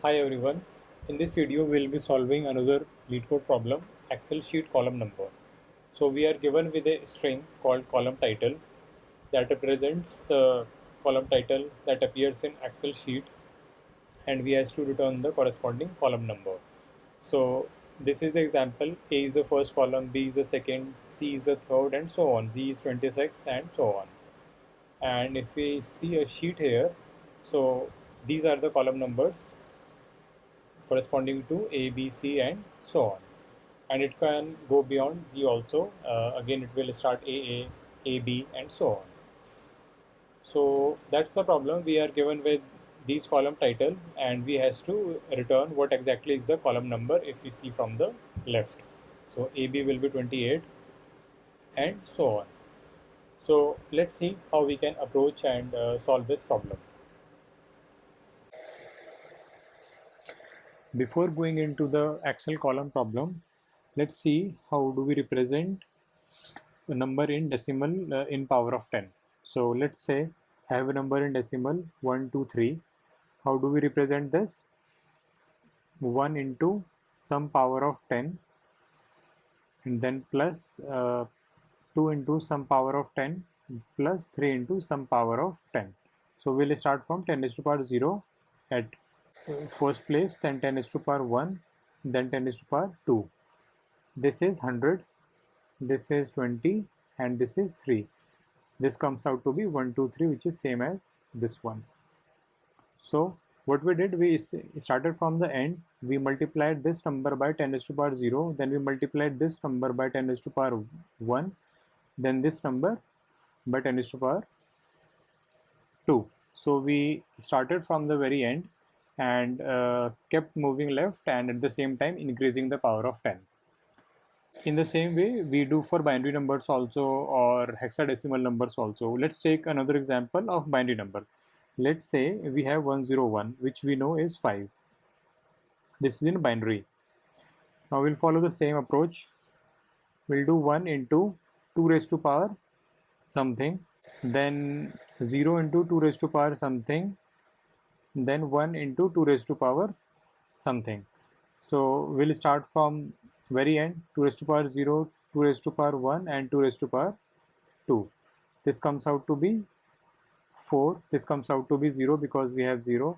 Hi everyone. In this video we'll be solving another Leetcode problem, Excel sheet column number. So we are given with a string called column title that represents the column title that appears in Excel sheet, and we has to return the corresponding column number. So this is the example: A is the first column, B is the second, C is the third, and so on. Z is 26 and so on. And if we see a sheet here, so these are the column numbers corresponding to A, B, C, and so on. And it can go beyond Z also. Again, it will start A, B, and so on. So that's the problem. We are given with these column title, and we has to return what exactly is the column number if we see from the left. So AB will be 28 and so on. So let's see how we can approach and solve this problem. Before going into the Excel column problem, let's see how do we represent a number in decimal in power of 10. So let's say I have a number in decimal 1, 2, 3. How do we represent this? 1 into some power of 10, and then plus 2 into some power of 10 plus 3 into some power of 10. So we'll start from 10 raised to power 0 at first place, then 10 raised to power 1, then 10 raised to power 2. This is 100, this is 20, and this is 3. This comes out to be 1, 2, 3, which is same as this one. So what we did, we started from the end, we multiplied this number by 10 raised to power 0, then we multiplied this number by 10 raised to power 1, then this number by 10 raised to power 2. So we started from the very end and kept moving left, and at the same time increasing the power of 10. In the same way we do for binary numbers also, or hexadecimal numbers also. Let's take another example of binary number. Let's say we have 101, which we know is 5. This is in binary. Now we'll follow the same approach. We'll do 1 into 2 raised to power something, then 0 into 2 raised to power something, then 1 into 2 raised to power something. So we'll start from very end, 2 raised to power 0, 2 raised to power 1, and 2 raised to power 2. This comes out to be 4, this comes out to be 0 because we have 0,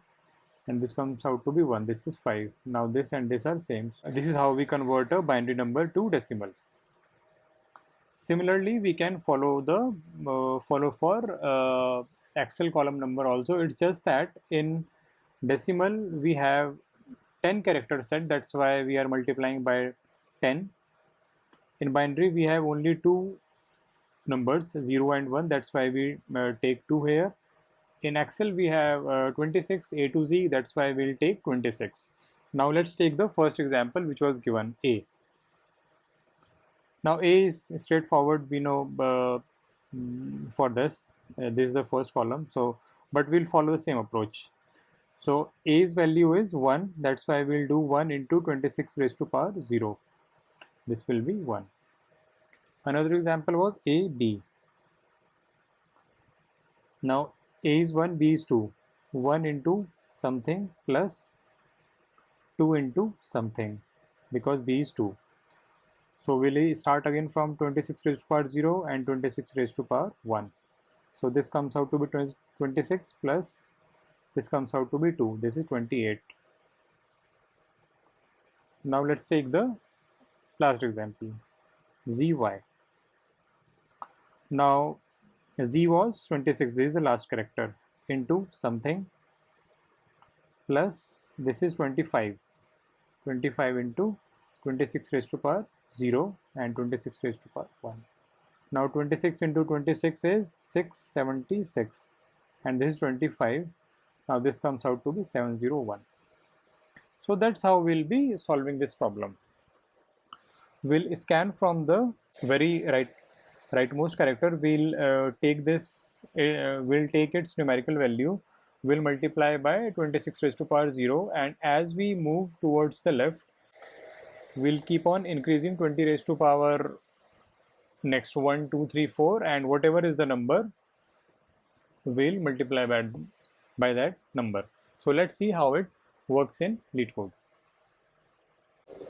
and this comes out to be 1, this is 5. Now this and this are same. So this is how we convert a binary number to decimal. Similarly, we can follow the follow for Excel column number also. It's just that in decimal we have 10 character set, that's why we are multiplying by 10. In binary we have only two numbers, 0 and 1, that's why we take 2 here. In Excel we have 26 A to Z, that's why we'll take 26. Now let's take the first example which was given, A. Now A is straightforward, we know for this, this is the first column, so but we'll follow the same approach. So A's value is 1, that's why we'll do 1 into 26 raised to power 0. This will be 1. Another example was AB. Now A is 1, B is 2. 1 into something plus 2 into something, because B is 2. So we'll start again from 26 raised to power 0 and 26 raised to power 1. So this comes out to be 26 plus this comes out to be 2. This is 28. Now let's take the last example, ZY. Now Z was 26, this is the last character, into something plus this is 25. 25 into 26 raised to power 0 and 26 raised to power 1. Now 26 into 26 is 676, and this is 25. Now this comes out to be 701. So that's how we'll be solving this problem. We'll scan from the very rightmost character. We'll take this, we'll take its numerical value, we'll multiply by 26 raised to power 0, and as we move towards the left, we'll keep on increasing 20 raised to power next 1, 2, 3, 4, and whatever is the number, we'll multiply by that number. So let's see how it works in Leetcode.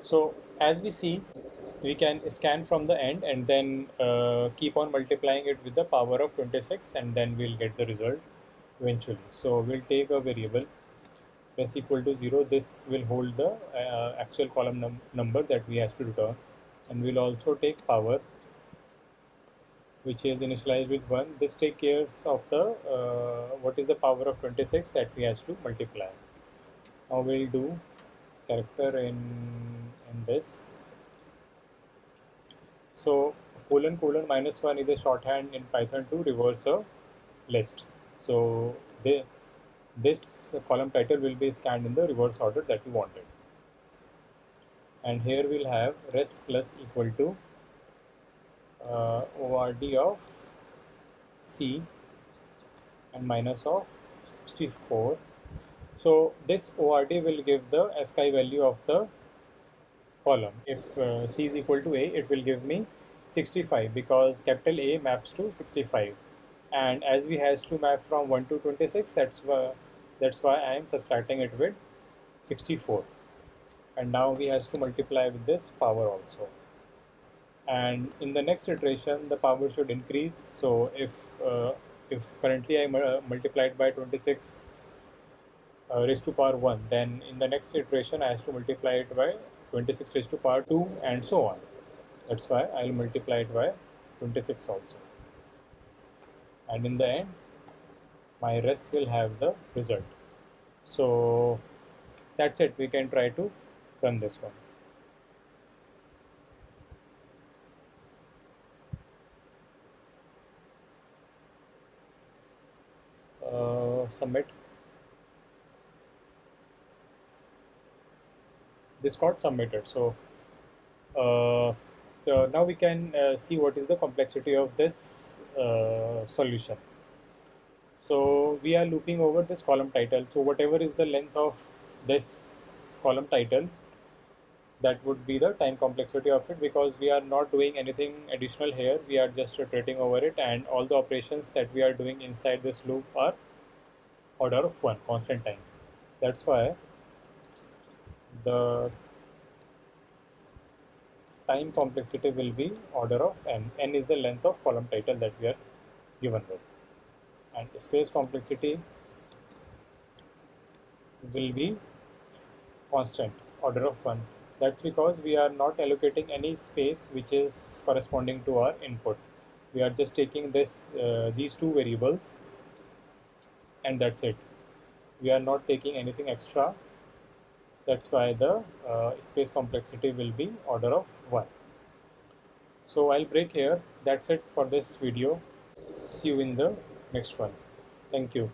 So as we see, we can scan from the end and then keep on multiplying it with the power of 26, and then we'll get the result eventually. So we'll take a variable s equal to 0. This will hold the actual column number that we have to return, and we'll also take power, which is initialized with 1. This takes care of the what is the power of 26 that we have to multiply. Now we'll do character in this. So colon colon minus 1 is a shorthand in Python to reverse a list. So this column title will be scanned in the reverse order that we wanted. And here we'll have res plus equal to ord of C and minus of 64. So this ord will give the ASCII value of the column. If C is equal to A, it will give me 65 because capital A maps to 65. And as we has to map from 1 to 26, that's why I am subtracting it with 64. And now we has to multiply with this power also. And in the next iteration, the power should increase. So if currently I multiplied by 26 raised to power 1, then in the next iteration I have to multiply it by 26 raised to power 2 and so on. That's why I will multiply it by 26 also. And in the end, my res will have the result. So that's it. We can try to run this one. Submit. This got submitted. So now we can see what is the complexity of this solution. So we are looping over this column title. So whatever is the length of this column title, that would be the time complexity of it, because we are not doing anything additional here. We are just iterating over it, and all the operations that we are doing inside this loop are order of 1, constant time. That's why the time complexity will be order of n. N is the length of column title that we are given with. And space complexity will be constant, order of 1. That's because we are not allocating any space which is corresponding to our input. We are just taking these two variables, and that's it. We are not taking anything extra. That's why the space complexity will be order of 1. So I'll break here. That's it for this video. See you in the next one. Thank you.